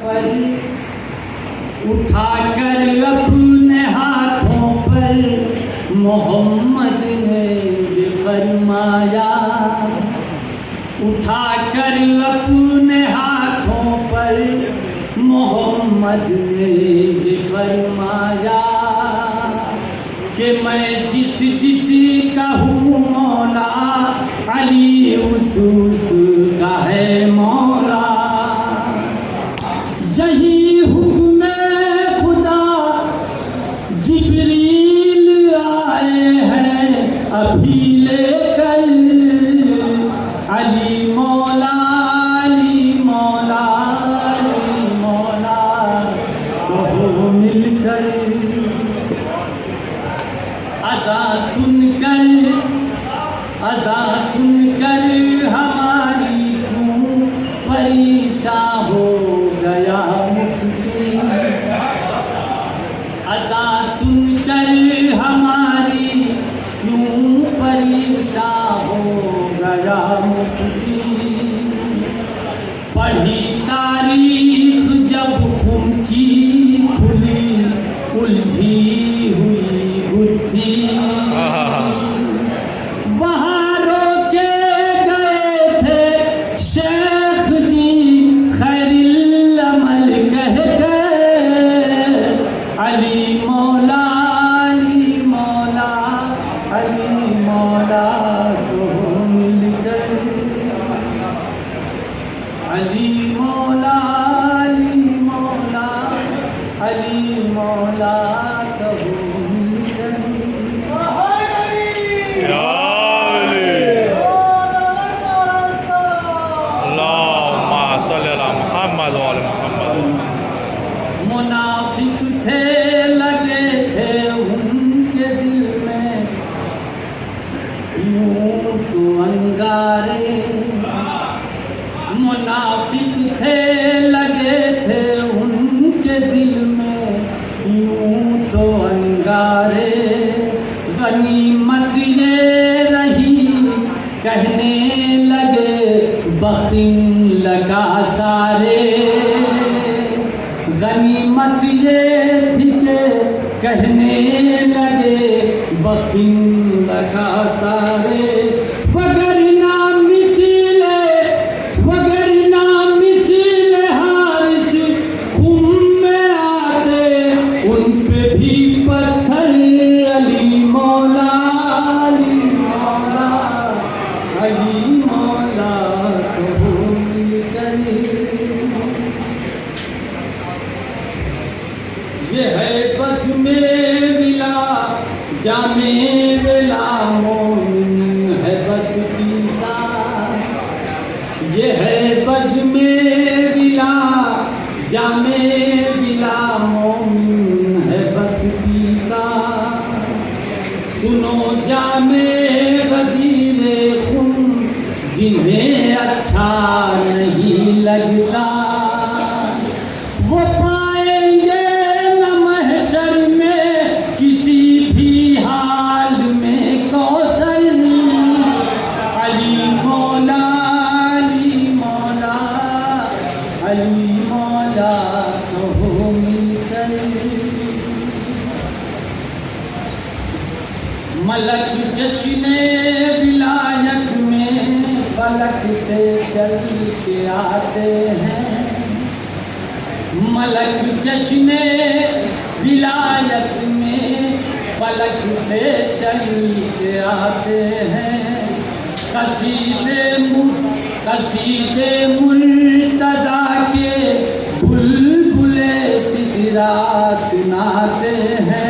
پر اٹھا کر اپنے ہاتھوں پر محمد نے یہ فرمایا، اٹھا کر اپنے ہاتھوں پر محمد نے یہ فرمایا کہ میں جس کا ہوں مولا، علی اس کا ہے مولا۔ یہی حکم خدا جبریل آئے ہیں ابھی لے کر، علی مولا علی مولا علی مولا کہو مل کر۔ اذان سن کر ہماری کیوں پریشان ہو گیا مفتی، اذان سن کر ہماری کیوں پریشان ہو گیا مفتی۔ پڑھی تاریخ جب خمچی کھلی الجھی ہوئی گتھی، وہاں روکے گئے تھے شیخ جی خیر العمل کہہ کے، علی مولا علی مولا علی مولا کو مل کر، علی مولا علی مولا علی مولا کہو مل کر۔ منافق تھے لگے تھے ان کے دل میں یوں تو انگارے، منافق تھے لگے تھے ان کے دل میں یوں تو انگارے، غنیمت یہ رہی کہنے لگے بخت لگا سارے، غنیمت یہ تھی کہ کہنے لگے بخت لگا سارے، وگرنہ مثل حارث خم میں آتے ان پہ بھی پتھر، علی مولا علی مولا علی مولا کہو مل کر۔ یہ ہے بزم ولا جام ولا مومن ہے بس پیتا، یہ ہے بزم ولا جام ولا مومن ہے بس پیتا، سنو جام غدیر خون جنہیں اچھا نہیں لگتا، وہ پائیں گے نہ محشر میں کسی بھی حال میں کوثر، علی مولا علی مولا علی مولا کہو مل کر۔ ملک جشن ولایت میں فلک سے چل کے آتے ہیں، ملک جشن ولایت میں فلک سے چل کے آتے ہیں، قصیدے مرتضیٰ کے بلبل سدرا سناتے ہیں،